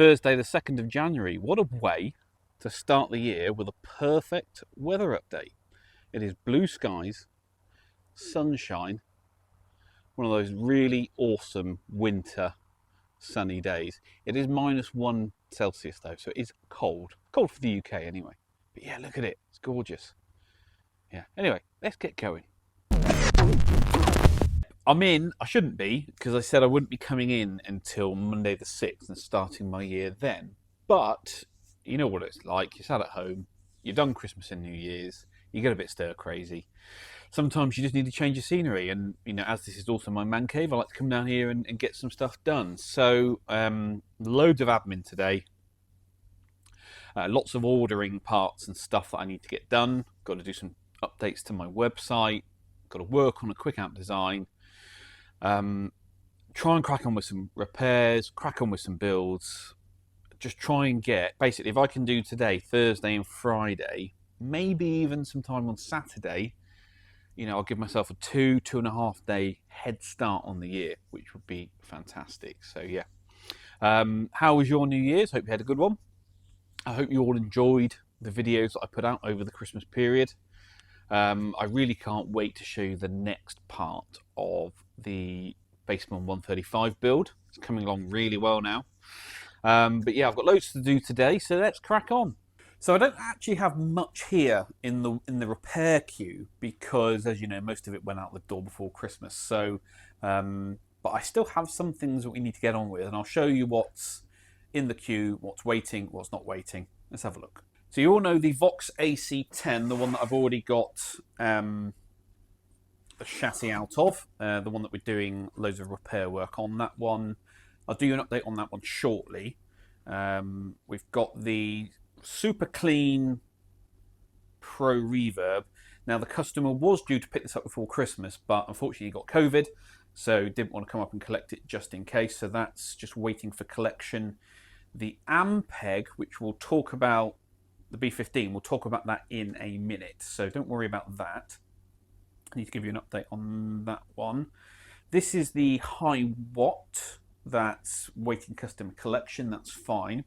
Thursday the 2nd of January. What a way to start the year with a perfect weather update. It is blue skies, sunshine, one of those really awesome winter sunny days. It is -1 Celsius though, so it is cold. Cold for the UK anyway. But yeah, look at it, it's gorgeous. Yeah, anyway, let's get going. I shouldn't be, because I said I wouldn't be coming in until Monday the 6th and starting my year then. But you know what it's like, you're sat at home, you've done Christmas and New Year's, you get a bit stir crazy. Sometimes you just need to change your scenery, and you know, as this is also my man cave, I like to come down here and get some stuff done. So loads of admin today, lots of ordering parts and stuff that I need to get done. Got to do some updates to my website, got to work on a quick amp design, try and crack on with some repairs, crack on with some builds, just try and get, basically if I can do today, Thursday and Friday, maybe even sometime on Saturday, you know, I'll give myself a 2.5 day head start on the year, which would be fantastic. So yeah. How was your New Year's? Hope you had a good one. I hope you all enjoyed the videos that I put out over the Christmas period. I really can't wait to show you the next part of the Bassman 135 build. It's coming along really well now. But yeah, I've got loads to do today, so let's crack on. So I don't actually have much here in the repair queue because, as you know, most of it went out the door before Christmas. So, but I still have some things that we need to get on with, and I'll show you what's in the queue, what's waiting, what's not waiting. Let's have a look. So you all know the Vox AC10, the one that I've already got the chassis out of, the one that we're doing loads of repair work on. That one, I'll do an update on that one shortly. We've got the super clean Pro Reverb. Now the customer was due to pick this up before Christmas, but unfortunately he got COVID, so didn't want to come up and collect it just in case. So that's just waiting for collection. The Ampeg, which we'll talk about, the B15, we'll talk about that in a minute, so don't worry about that. I need to give you an update on that one. This is the high watt that's waiting custom collection, that's fine.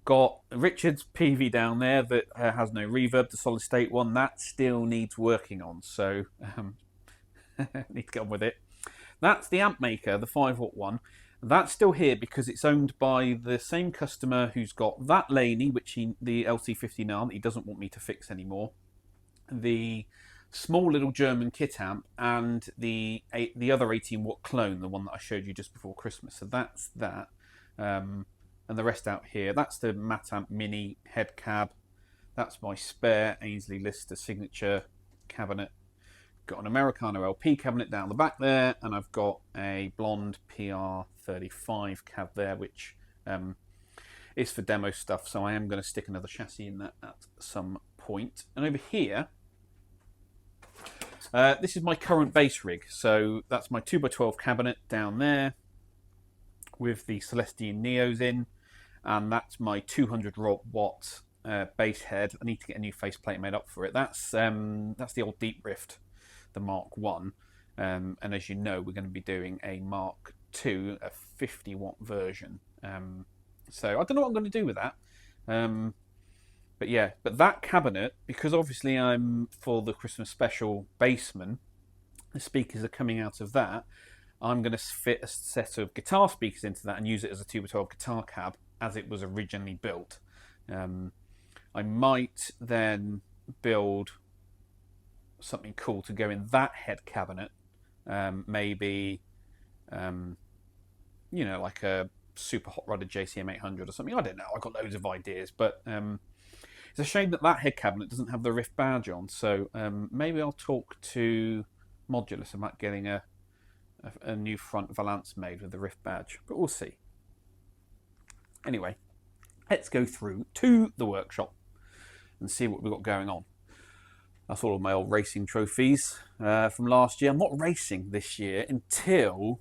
Got Richard's PV down there that has no reverb, the solid state one, that still needs working on, so need to get on with it. That's the amp maker, the 5-watt one. That's still here because it's owned by the same customer who's got that Laney, the LC50R that he doesn't want me to fix anymore, the small little German kit amp, and the other 18-watt clone, the one that I showed you just before Christmas. So that's that. And the rest out here, that's the Matamp Mini head cab. That's my spare Ainsley Lister signature cabinet. Got an Americano LP cabinet down the back there, and I've got a blonde PR35 cab there, which is for demo stuff, so I am going to stick another chassis in that at some point. And over here, this is my current bass rig, so that's my 2x12 cabinet down there with the Celestian Neos in, and that's my 200 watt bass head. I need to get a new faceplate made up for it. That's the old Deep Rift, the Mark 1, and as you know, we're going to be doing a Mark 2, a 50-watt version. So I don't know what I'm going to do with that. But yeah, but that cabinet, because obviously I'm for the Christmas special Bassman, the speakers are coming out of that. I'm going to fit a set of guitar speakers into that and use it as a 2x12 guitar cab as it was originally built. I might then build something cool to go in that head cabinet. Maybe, you know, like a super hot rodded JCM 800 or something. I don't know. I've got loads of ideas, but it's a shame that that head cabinet doesn't have the Rift badge on. So maybe I'll talk to Modulus about getting a new front valance made with the Rift badge, but we'll see. Anyway, let's go through to the workshop and see what we've got going on. That's all of my old racing trophies from last year. I'm not racing this year until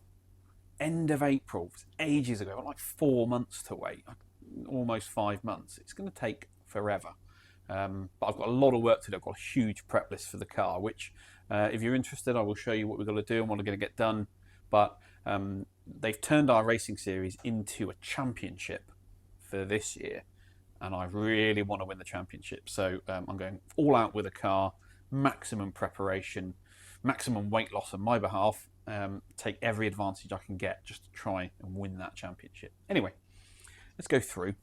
end of April. It's ages ago, like 4 months to wait, almost 5 months. It's going to take forever. But I've got a lot of work to do. I've got a huge prep list for the car, which if you're interested, I will show you what we're going to do and what we're going to get done. But they've turned our racing series into a championship. for this year, and I really want to win the championship. So I'm going all out with a car, maximum preparation, maximum weight loss on my behalf, take every advantage I can get just to try and win that championship. Anyway, let's go through.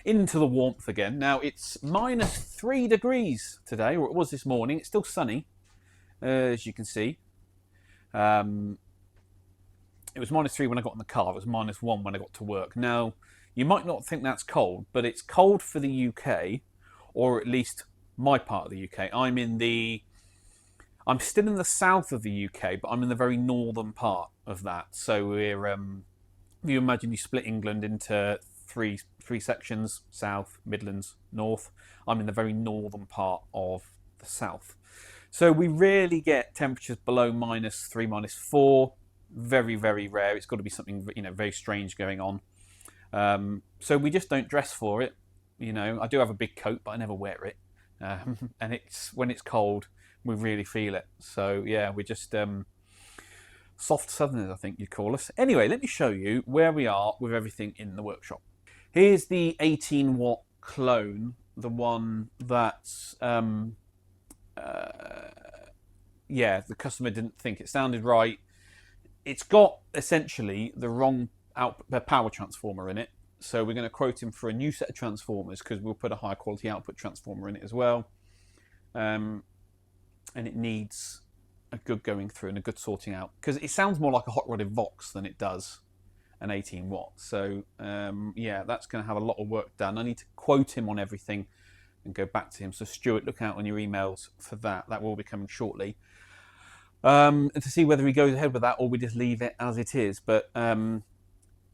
Into the warmth again. Now it's -3 degrees today, or it was this morning. It's still sunny, as you can see. It was -3 when I got in the car. It was -1 when I got to work. Now, you might not think that's cold, but it's cold for the UK, or at least my part of the UK. I'm still in the south of the UK, but I'm in the very northern part of that. So we're, if you imagine you split England into three sections: south, Midlands, north. I'm in the very northern part of the south. So we rarely get temperatures below -3, -4. Very, very rare. It's got to be something, very strange going on. So we just don't dress for it. I do have a big coat, but I never wear it. And when it's cold, we really feel it. So yeah, we're just soft southerners, I think you'd call us. Anyway, let me show you where we are with everything in the workshop. Here's the 18-watt clone, the one that's the customer didn't think it sounded right. It's got essentially the wrong power transformer in it, so we're going to quote him for a new set of transformers, because we'll put a high quality output transformer in it as well. And it needs a good going through and a good sorting out, because it sounds more like a hot rodded Vox than it does an 18 watt. So yeah, that's going to have a lot of work done. I need to quote him on everything and go back to him. So Stuart, look out on your emails for that. That will be coming shortly. And to see whether he goes ahead with that or we just leave it as it is. But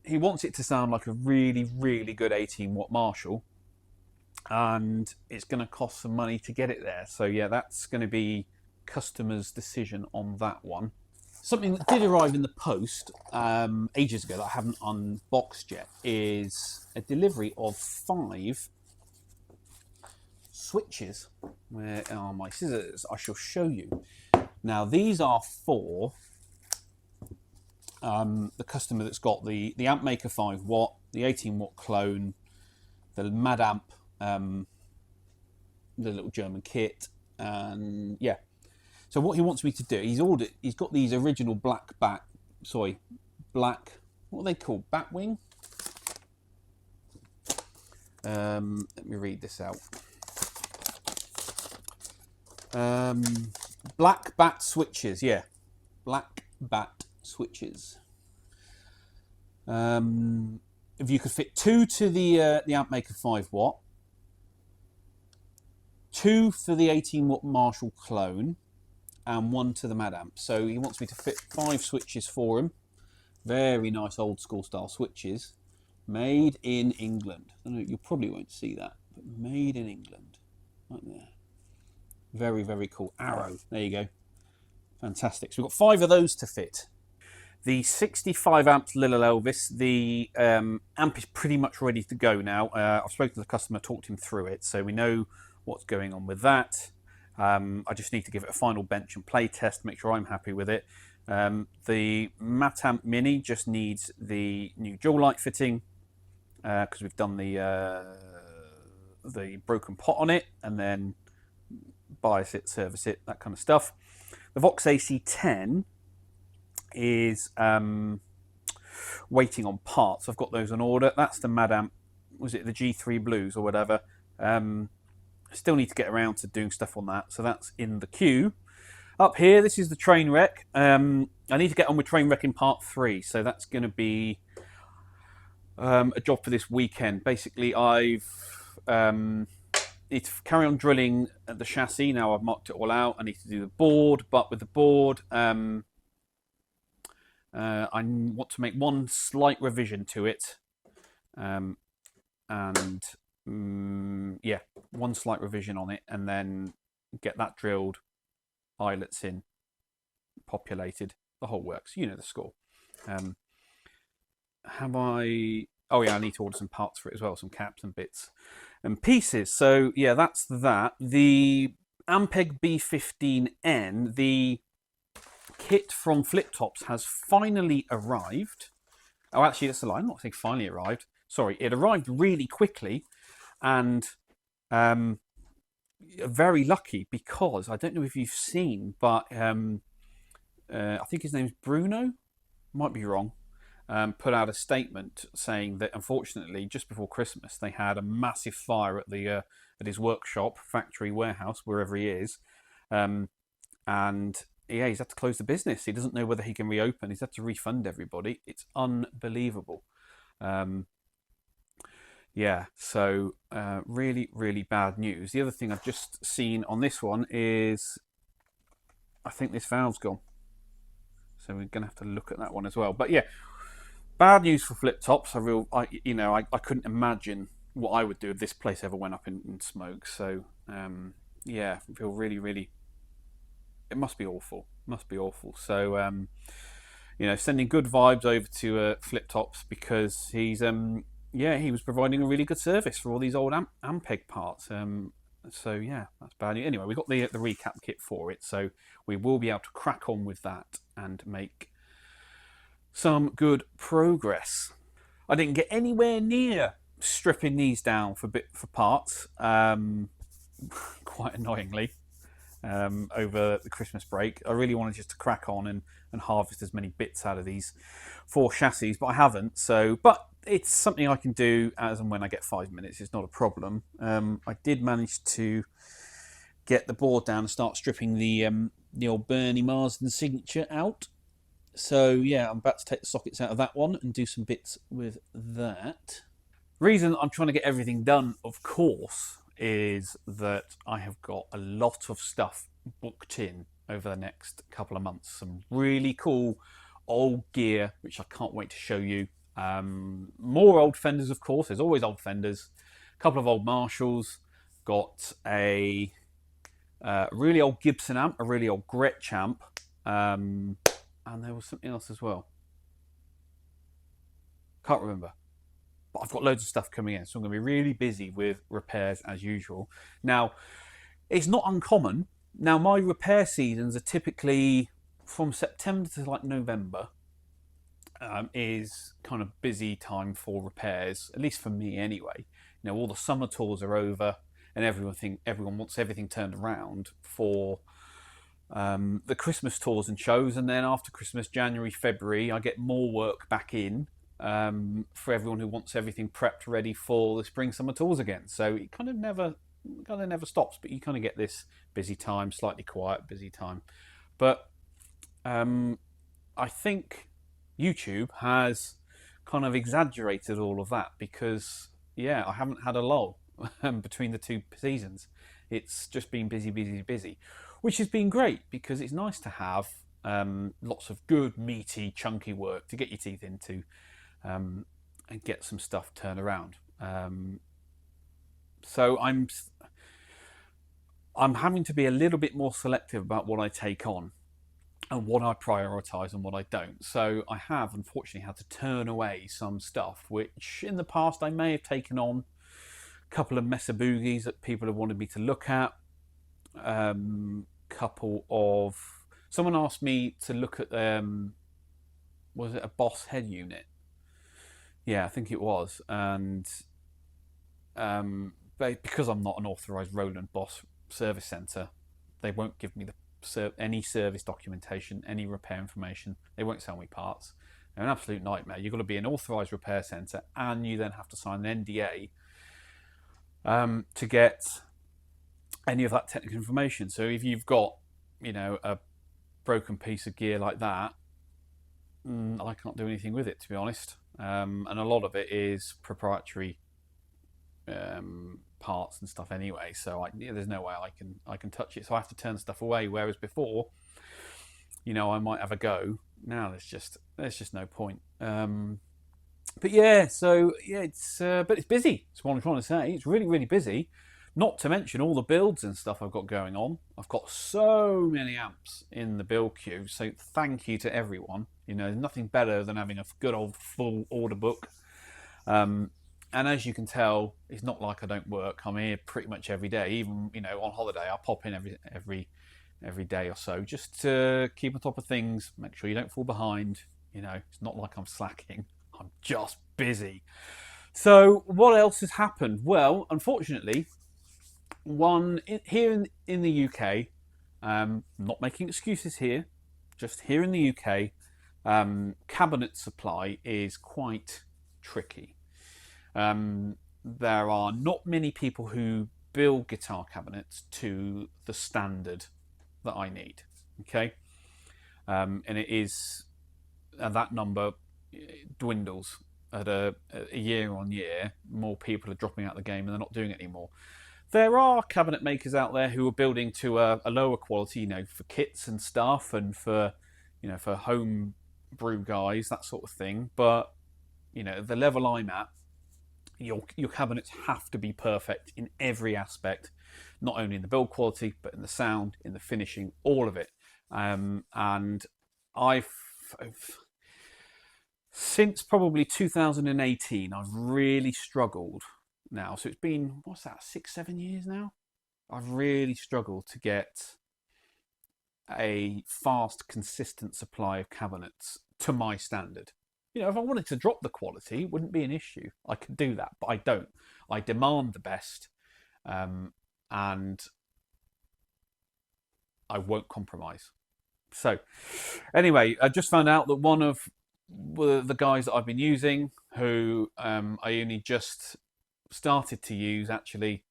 he wants it to sound like a really, really good 18-watt Marshall, and it's going to cost some money to get it there. So yeah, that's going to be customer's decision on that one. Something that did arrive in the post ages ago that I haven't unboxed yet is a delivery of 5 switches. Where are my scissors? I shall show you. Now, these are for the customer that's got the amp maker 5 watt, the 18 watt clone, the Mad Amp, the little German kit, and yeah. So what he wants me to do, he's got these original black, what are they called? Batwing? Let me read this out. Black bat switches, yeah. Black bat switches. If you could fit 2 to the amp maker 5 watt, 2 for the 18 watt Marshall clone, and 1 to the Mad Amp. So he wants me to fit 5 switches for him. Very nice old school style switches, made in England. I know you probably won't see that, but made in England, right there. Very, very cool. Arrow. There you go. Fantastic. So we've got 5 of those to fit. The 65 amps Little Elvis, the amp is pretty much ready to go now. I've spoken to the customer, talked him through it, so we know what's going on with that. I just need to give it a final bench and play test, make sure I'm happy with it. The Matamp Mini just needs the new dual light fitting, because we've done the broken pot on it, and then bias it, service it, that kind of stuff. The Vox AC10 is waiting on parts. I've got those on order. That's the Mad Amp, was it the G3 Blues or whatever? Still need to get around to doing stuff on that, so that's in the queue. Up here, this is the train wreck. I need to get on with train wreck in part 3, so that's going to be a job for this weekend. Basically, I've need to carry on drilling the chassis. Now I've marked it all out. I need to do the board, but with the board, I want to make one slight revision to it, yeah, one slight revision on it, and then get that drilled, eyelets in, populated, the whole works. You know the score. Oh yeah, I need to order some parts for it as well, some caps and bits and pieces. So yeah, that's that. The Ampeg B15N, the kit from Fliptops, has finally arrived. Oh, actually, that's a lie. I'm not saying finally arrived. sorry, it arrived really quickly, and very lucky because I don't know if you've seen, but I think his name's Bruno, might be wrong, put out a statement saying that unfortunately, just before Christmas, they had a massive fire at the at his workshop, factory, warehouse, wherever he is, and yeah, he's had to close the business. He doesn't know whether he can reopen. He's had to refund everybody. It's unbelievable. Yeah, so really, really bad news. The other thing I've just seen on this one is I think this valve's gone. So we're going to have to look at that one as well. But yeah, bad news for Fliptops. I couldn't imagine what I would do if this place ever went up in smoke. So yeah, I feel really, really. It must be awful. Must be awful. So sending good vibes over to Fliptops because he's he was providing a really good service for all these old Ampeg parts. So yeah, that's bad. Anyway, we got the recap kit for it, so we will be able to crack on with that and make some good progress. I didn't get anywhere near stripping these down for parts, quite annoyingly, over the Christmas break. I really wanted just to crack on and harvest as many bits out of these 4 chassis, but I haven't. But it's something I can do as and when I get 5 minutes. It's not a problem. I did manage to get the board down and start stripping the old Bernie Marsden signature out. So yeah, I'm about to take the sockets out of that one and do some bits with that. Reason I'm trying to get everything done, of course, is that I have got a lot of stuff booked in over the next couple of months. Some really cool old gear, which I can't wait to show you. More old fenders, of course. There's always old fenders. A couple of old Marshalls. Got a really old Gibson amp, a really old Gretsch amp, and there was something else as well. Can't remember. But I've got loads of stuff coming in, so I'm going to be really busy with repairs as usual. Now, it's not uncommon. Now, my repair seasons are typically from September to like November. Is kind of busy time for repairs, at least for me anyway. All the summer tours are over, and everyone wants everything turned around for the Christmas tours and shows, and then after Christmas, January, February, I get more work back in for everyone who wants everything prepped, ready for the spring, summer tours again. So it kind of never stops, but you kind of get this busy time, slightly quiet, busy time. But I think YouTube has kind of exaggerated all of that because, yeah, I haven't had a lull between the 2 seasons. It's just been busy, busy, busy, which has been great because it's nice to have lots of good, meaty, chunky work to get your teeth into and get some stuff turned around. So I'm having to be a little bit more selective about what I take on and what I prioritise and what I don't. So I have, unfortunately, had to turn away some stuff, which in the past I may have taken on. A couple of Mesa Boogies that people have wanted me to look at. Someone asked me to look at, was it a Boss head unit? Yeah, I think it was. And because I'm not an authorised Roland Boss service centre, they won't give me any service documentation, any repair information. They won't sell me parts. They're an absolute nightmare. You've got to be an authorised repair centre, and you then have to sign an NDA to get any of that technical information. So if you've got, a broken piece of gear like that, I can't do anything with it, to be honest. And a lot of it is proprietary parts and stuff anyway, so there's no way I can touch it. So I have to turn stuff away. Whereas before, I might have a go. Now there's just no point. But yeah, so yeah, it's busy. That's what I'm trying to say. It's really, really busy. Not to mention all the builds and stuff I've got going on. I've got so many amps in the build queue. So thank you to everyone. There's nothing better than having a good old full order book. And as you can tell, it's not like I don't work. I'm here pretty much every day. Even on holiday, I pop in every day or so just to keep on top of things. Make sure you don't fall behind. It's not like I'm slacking. I'm just busy. So what else has happened? Well, unfortunately, here in the UK, not making excuses here, just here in the UK, cabinet supply is quite tricky. There are not many people who build guitar cabinets to the standard that I need. Okay, and it is that number dwindles at a year on year. More people are dropping out of the game and they're not doing it anymore. There are cabinet makers out there who are building to a lower quality, for kits and stuff, and for for home brew guys, that sort of thing. But the level I'm at, your cabinets have to be perfect in every aspect, not only in the build quality but in the sound, in the finishing, all of it. And I've since probably 2018, I've really struggled now. So it's been, what's that, 6, 7 years now? I've really struggled to get a fast, consistent supply of cabinets to my standard. If I wanted to drop the quality, it wouldn't be an issue. I could do that, but I don't. I demand the best, and I won't compromise. So, anyway, I just found out that one of the guys that I've been using, who I only just started to use actually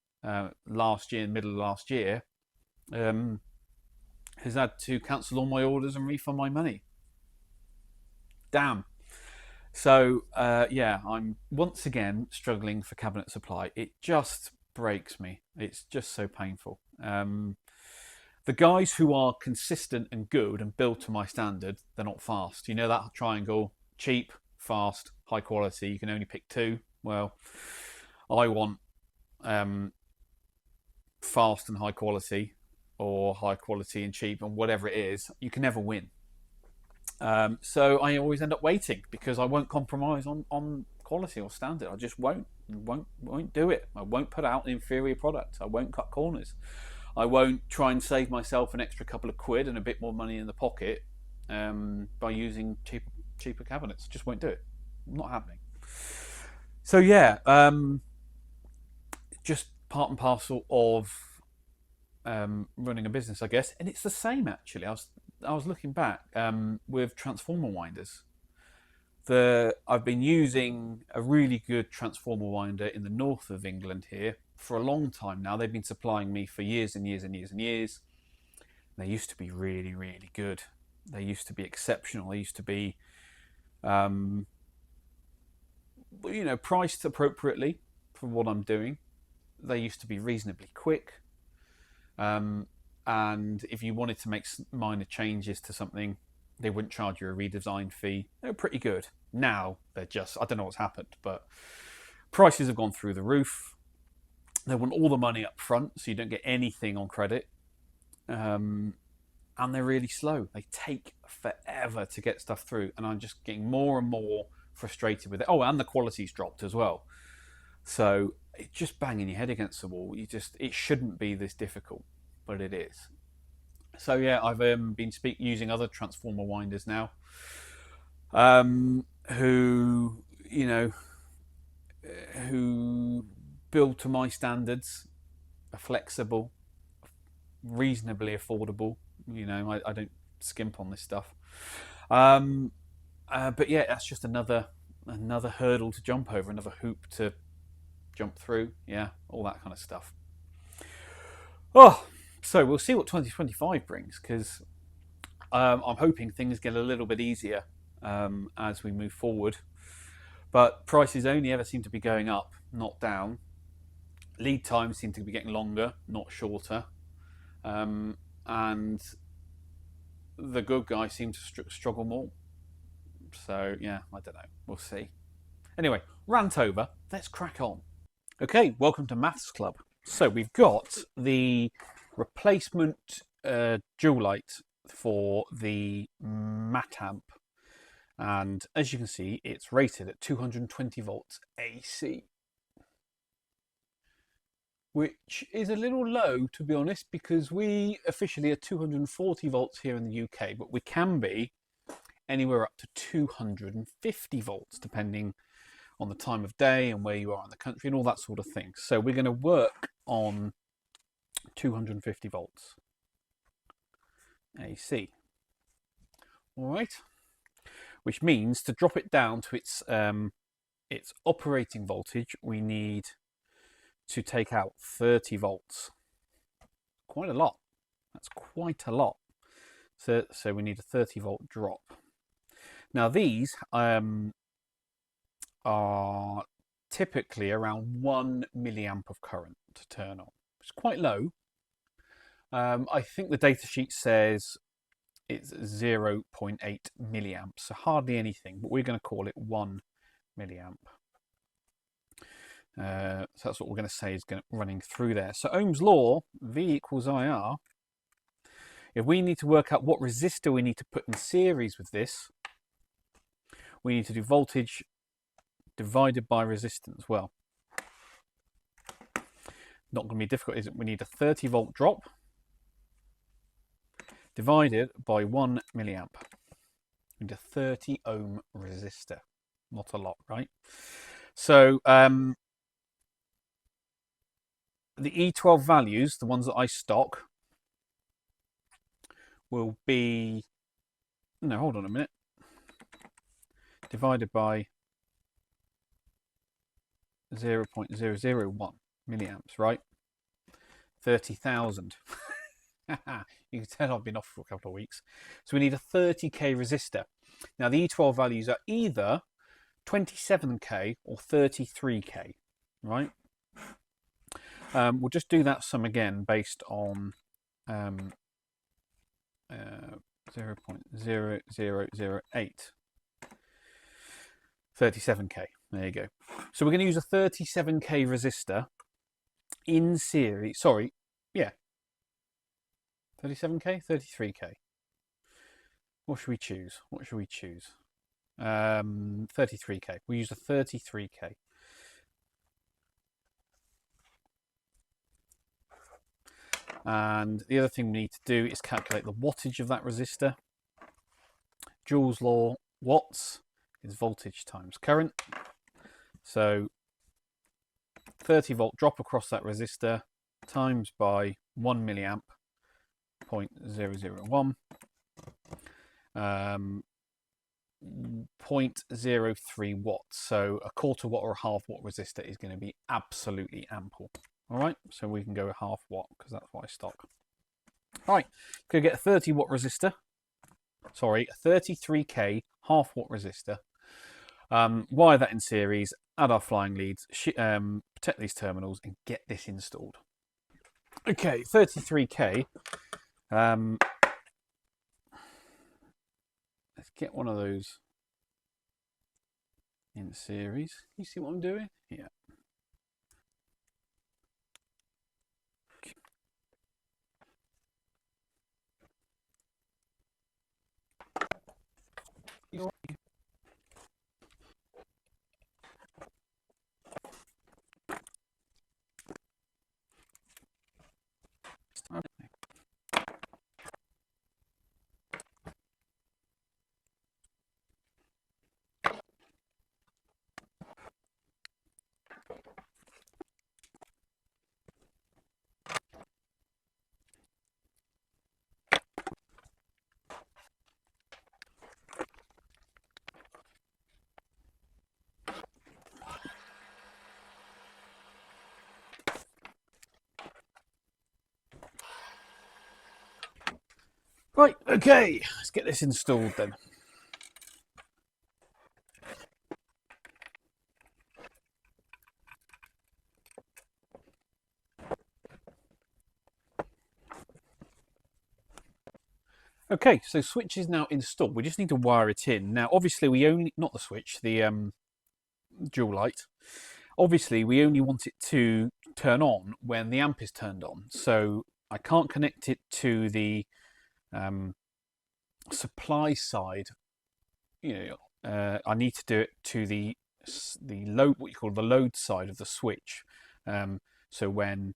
last year, middle of last year, has had to cancel all my orders and refund my money. Damn. So yeah, I'm once again struggling for cabinet supply. It just breaks me. It's just so painful. The guys who are consistent and good and built to my standard, they're not fast. You know that triangle: cheap, fast, high quality. You can only pick two. Well, I want fast and high quality, or high quality and cheap, and whatever it is. You can never win. So I always end up waiting because I won't compromise on quality or standard. I just won't do it. I won't put out an inferior product. I won't cut corners. I won't try and save myself an extra couple of quid and a bit more money in the pocket by using cheaper cabinets. Just won't do it. Not happening. So yeah, just part and parcel of running a business, I guess. And it's the same actually. I was looking back with transformer winders. I've been using a really good transformer winder in the north of England here for a long time now. They've been supplying me for years and years and years and years. They used to be really, really good. They used to be exceptional. They used to be, priced appropriately for what I'm doing. They used to be reasonably quick. And if you wanted to make minor changes to something, they wouldn't charge you a redesign fee. They were pretty good. Now they're just, I don't know what's happened, but prices have gone through the roof. They want all the money up front, so you don't get anything on credit. And they're really slow. They take forever to get stuff through, and I'm just getting more and more frustrated with it. Oh, and the quality's dropped as well. So it's just banging your head against the wall. It shouldn't be this difficult, but it is. So yeah, I've been using other transformer winders now, who build to my standards, are flexible, reasonably affordable. I don't skimp on this stuff. But yeah, that's just another hurdle to jump over, another hoop to jump through. Yeah, all that kind of stuff. Oh, so we'll see what 2025 brings, because I'm hoping things get a little bit easier as we move forward. But prices only ever seem to be going up, not down. Lead times seem to be getting longer, not shorter. And the good guys seem to struggle more. So yeah, I don't know. We'll see. Anyway, rant over. Let's crack on. Okay, welcome to Maths Club. So we've got the replacement dual light for the mat amp, and as you can see, it's rated at 220 volts AC, which is a little low, to be honest, because we officially are 240 volts here in the UK, but we can be anywhere up to 250 volts depending on the time of day and where you are in the country and all that sort of thing. So we're going to work on 250 volts AC. All right, which means to drop it down to its operating voltage, we need to take out 30 volts. Quite a lot. That's quite a lot. So we need a 30 volt drop. Now these are typically around 1 milliamp of current to turn on. It's quite low. I think the datasheet says it's 0.8 milliamps, so hardly anything, but we're going to call it 1 milliamp. So that's what we're going to say is running through there. So Ohm's law, V equals IR. If we need to work out what resistor we need to put in series with this, we need to do voltage divided by resistance. Well, not going to be difficult, is it? We need a 30 volt drop divided by 1 milliamp. We need a 30 ohm resistor. Not a lot, right? So the E12 values, the ones that I stock, will be, no, hold on a minute, divided by 0.001 milliamps, right? 30,000. You can tell I've been off for a couple of weeks. So we need a 30k resistor. Now the E12 values are either 27k or 33k, right? We'll just do that sum again based on 0.0008. 37k. There you go. So we're going to use a 37k resistor in series. Sorry, yeah. 37k, 33k. What should we choose? What should we choose? 33k. We'll use a 33k. And the other thing we need to do is calculate the wattage of that resistor. Joule's law, watts is voltage times current. So 30 volt drop across that resistor times by 1 milliamp, 0.001, 0.03 watts. So a quarter watt or a half watt resistor is going to be absolutely ample. All right, so we can go a half watt because that's what I stock. All right, go get a 30 watt resistor. Sorry, a 33k half watt resistor. Wire that in series, add our flying leads, protect these terminals, and get this installed. Okay, 33k. Let's get one of those in series. You see what I'm doing? Yeah. Right, okay, let's get this installed then. Okay, so switch is now installed. We just need to wire it in. Now, obviously, we only, not the switch, the Joule light. Obviously, we only want it to turn on when the amp is turned on. So I can't connect it to the supply side. You know, I need to do it to the load, what you call the load side of the switch. So when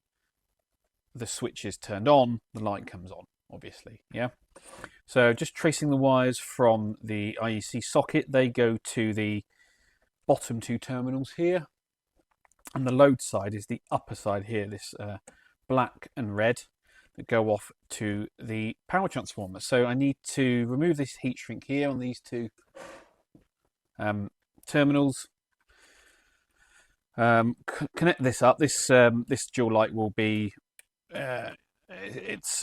the switch is turned on, the light comes on, obviously. Yeah. So just tracing the wires from the IEC socket, they go to the bottom two terminals here, and the load side is the upper side here, this black and red that go off to the power transformer. So I need to remove this heat shrink here on these two terminals. Connect this up. This dual light will be it's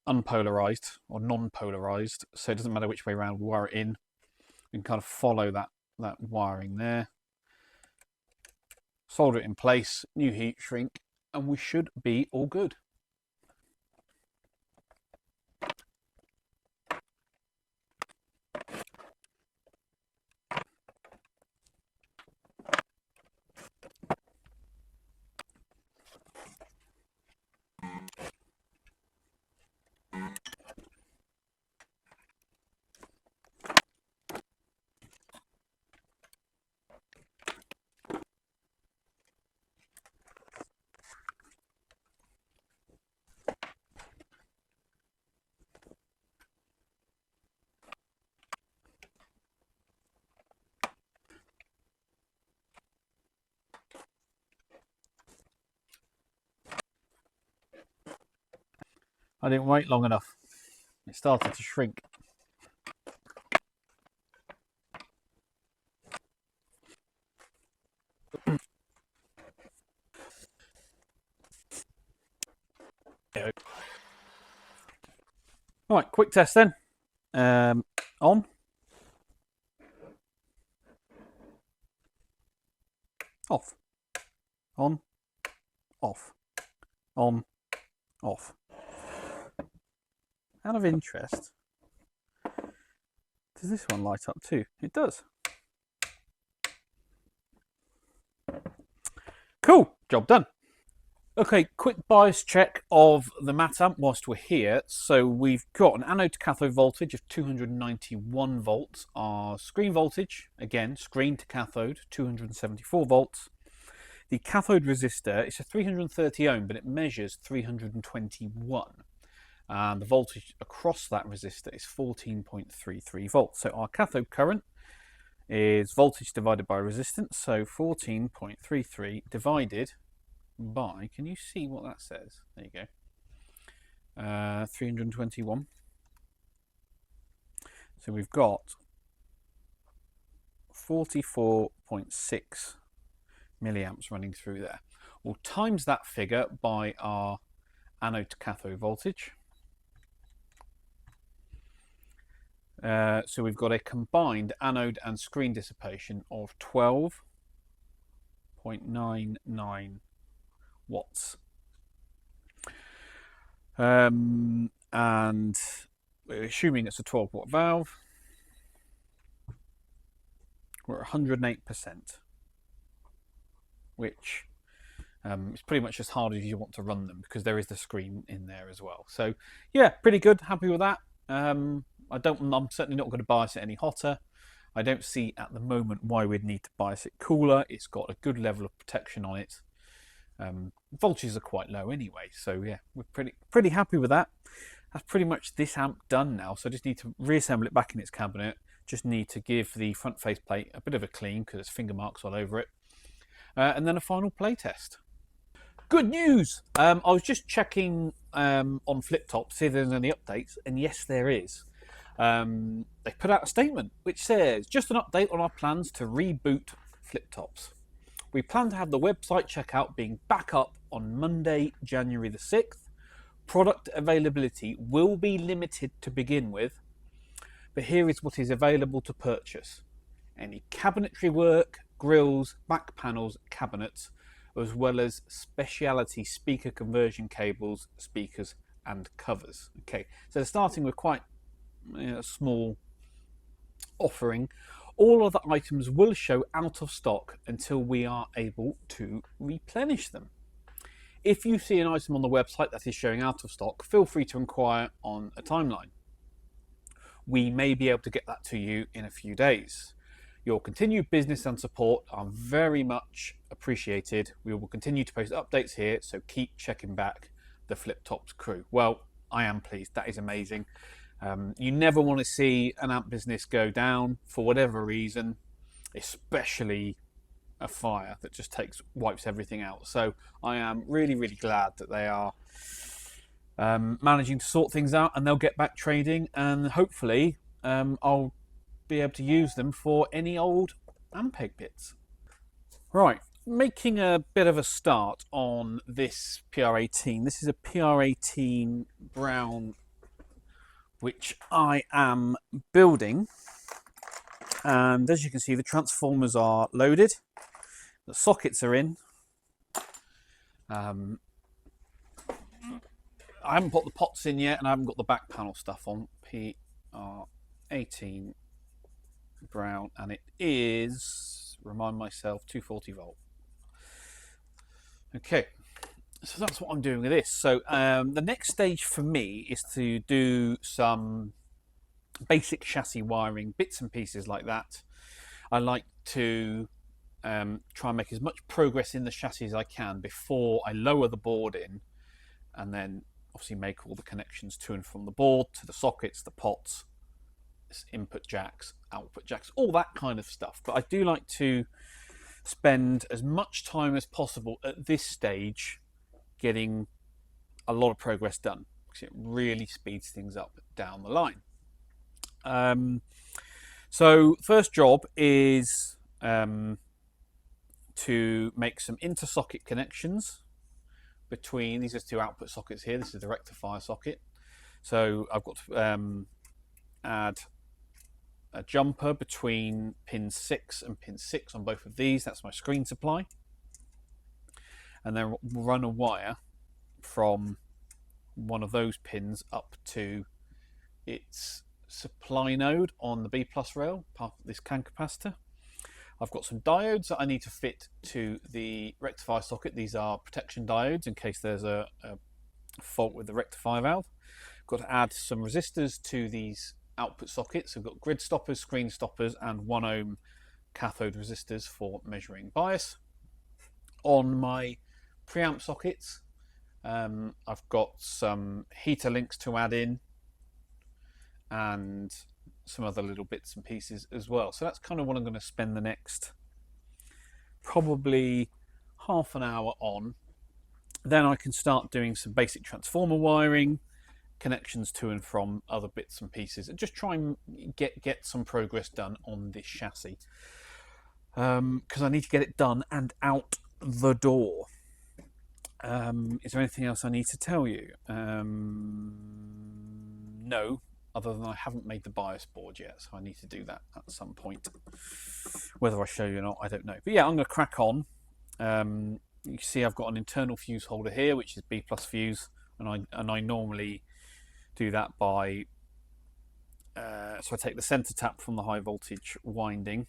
unpolarized or non-polarized, so it doesn't matter which way around we wire it in. We can kind of follow that wiring there, solder it in place, new heat shrink, and we should be all good. I didn't wait long enough. It started to shrink. All right, quick test then. On. Off. On. Off. On. Off. Out of interest, does this one light up too? It does. Cool, job done. Okay, quick bias check of the mat amp whilst we're here. So we've got an anode to cathode voltage of 291 volts. Our screen voltage, again, screen to cathode, 274 volts. The cathode resistor, it's a 330 ohm, but it measures 321. And the voltage across that resistor is 14.33 volts. So our cathode current is voltage divided by resistance. So 14.33 divided by, can you see what that says? There you go. 321. So we've got 44.6 milliamps running through there. We'll times that figure by our anode to cathode voltage. So we've got a combined anode and screen dissipation of 12.99 watts. And we're assuming it's a 12-watt valve. We're at 108%, which is pretty much as hard as you want to run them because there is the screen in there as well. So yeah, pretty good. Happy with that. I'm certainly not going to bias it any hotter. I don't see at the moment why we'd need to bias it cooler. It's got a good level of protection on it. Voltages are quite low anyway, so yeah, we're pretty happy with that. That's pretty much this amp done now. So I just need to reassemble it back in its cabinet. Just need to give the front faceplate a bit of a clean because there's finger marks all over it, and then a final play test. Good news! I was just checking on Fliptop to see if there's any updates, and yes, there is. They put out a statement which says, just an update on our plans to reboot Fliptops. We plan to have the website checkout being back up on Monday, January the 6th. Product availability will be limited to begin with, but here is what is available to purchase. Any cabinetry work, grills, back panels, cabinets, as well as speciality speaker conversion cables, speakers and covers. Okay, so they're starting with quite a small offering. All other items will show out of stock until we are able to replenish them. If you see an item on the website that is showing out of stock, feel free to inquire on a timeline. We may be able to get that to you in a few days. Your continued business and support are very much appreciated. We will continue to post updates here, so keep checking back the Fliptops crew. Well, I am pleased. That is amazing. You never want to see an amp business go down for whatever reason. especially a fire that just wipes everything out. So I am really, really glad that they are managing to sort things out, and they'll get back trading, and hopefully I'll be able to use them for any old unpaid bits. Right, making a bit of a start on this PR18. This is a PR18 Brown which I am building, and as you can see, the transformers are loaded, the sockets are in. I haven't put the pots in yet, and I haven't got the back panel stuff on. PR18 Brown, and it is, remind myself, 240 volt. Okay, so that's what I'm doing with this. So the next stage for me is to do some basic chassis wiring, bits and pieces like that. I like to try and make as much progress in the chassis as I can before I lower the board in, and then obviously make all the connections to and from the board, to the sockets, the pots, input jacks, output jacks, all that kind of stuff. But I do like to spend as much time as possible at this stage getting a lot of progress done, because it really speeds things up down the line. So first job is to make some inter-socket connections between these are two output sockets here. This is the rectifier socket. So I've got to add a jumper between pin 6 and pin 6 on both of these. That's my screen supply. And then we'll run a wire from one of those pins up to its supply node on the B plus rail, part of this CAN capacitor. I've got some diodes that I need to fit to the rectifier socket. These are protection diodes in case there's a fault with the rectifier valve. I've got to add some resistors to these output sockets. We've got grid stoppers, screen stoppers, and 1 ohm cathode resistors for measuring bias. On my preamp sockets, I've got some heater links to add in, and some other little bits and pieces as well. So that's kind of what I'm going to spend the next probably half an hour on. Then I can start doing some basic transformer wiring, connections to and from other bits and pieces, and just try and get some progress done on this chassis, because I need to get it done and out the door. Is there anything else I need to tell you? No, other than I haven't made the bias board yet, so I need to do that at some point. Whether I show you or not, I don't know. But yeah, I'm going to crack on. You can see I've got an internal fuse holder here, which is B plus fuse, and I normally do that by so I take the center tap from the high voltage winding,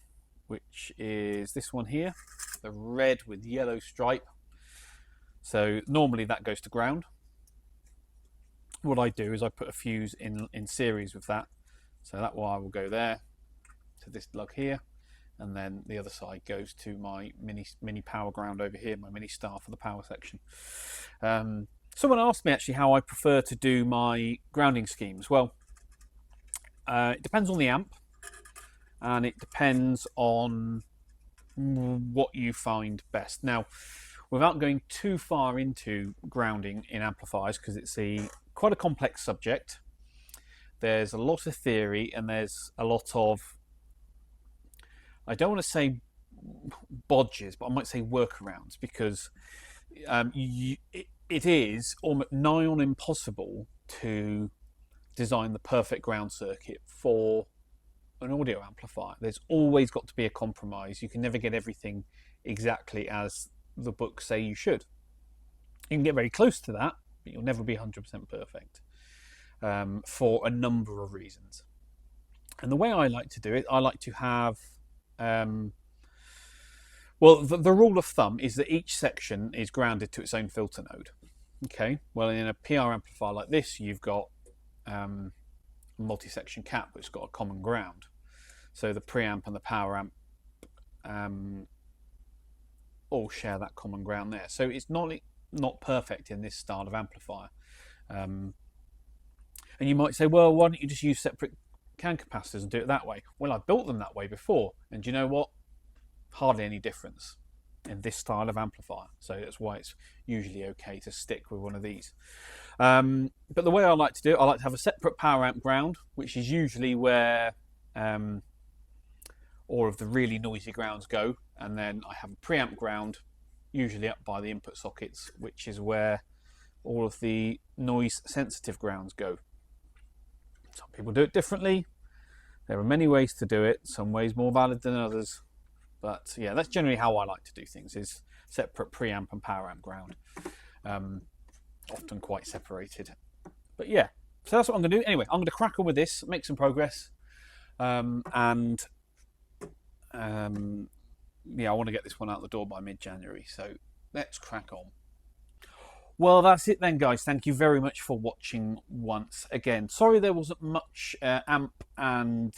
which is this one here, the red with yellow stripe. So normally that goes to ground. What I do is I put a fuse in series with that, so that wire will go there to this lug here, and then the other side goes to my mini power ground over here, my mini star for the power section. Someone asked me actually how I prefer to do my grounding schemes. Well, it depends on the amp, and it depends on what you find best. Now, without going too far into grounding in amplifiers, because it's quite a complex subject, there's a lot of theory and there's a lot of, I don't want to say bodges, but I might say workarounds, because it is almost nigh on impossible to design the perfect ground circuit for an audio amplifier. There's always got to be a compromise. You can never get everything exactly as the books say you should. You can get very close to that, but you'll never be 100% perfect, for a number of reasons. And the way I like to do it, I like to have well, the rule of thumb is that each section is grounded to its own filter node. Okay, well, in a PR amplifier like this, you've got a multi-section cap which has got a common ground. So the preamp and the power amp all share that common ground there. So it's not perfect in this style of amplifier. And you might say, well, why don't you just use separate CAN capacitors and do it that way? Well, I built them that way before, and do you know what? hardly any difference in this style of amplifier. So that's why it's usually okay to stick with one of these. But the way I like to do it, I like to have a separate power amp ground, which is usually where all of the really noisy grounds go, and then I have a preamp ground, usually up by the input sockets, which is where all of the noise sensitive grounds go. Some people do it differently. There are many ways to do it, some ways more valid than others. But yeah, that's generally how I like to do things, is separate preamp and power amp ground. Often quite separated. But yeah, so that's what I'm going to do. Anyway, I'm going to crack on with this, make some progress. Yeah, I want to get this one out the door by mid-January. So let's crack on. Well, that's it then, guys. Thank you very much for watching once again. Sorry there wasn't much amp and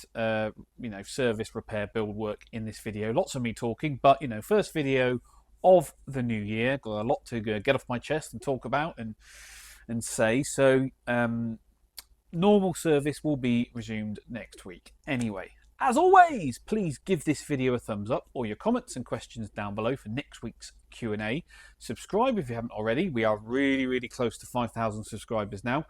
service, repair, build work in this video. Lots of me talking, but first video of the new year. Got a lot to get off my chest and talk about and say. So normal service will be resumed next week. Anyway, as always, please give this video a thumbs up, or your comments and questions down below for next week's Q&A. Subscribe if you haven't already. We are really, really close to 5,000 subscribers now.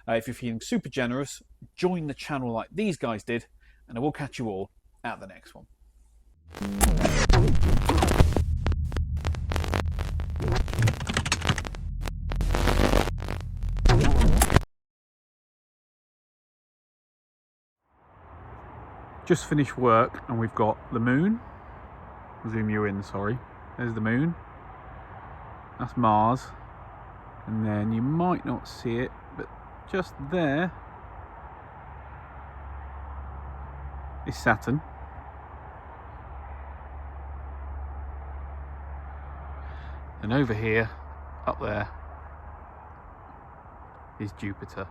If you're feeling super generous, join the channel like these guys did, and I will catch you all at the next one. Just finished work and we've got the moon. I'll zoom you in, sorry. There's the moon. That's Mars. And then you might not see it, but just there is Saturn. And over here, up there, is Jupiter.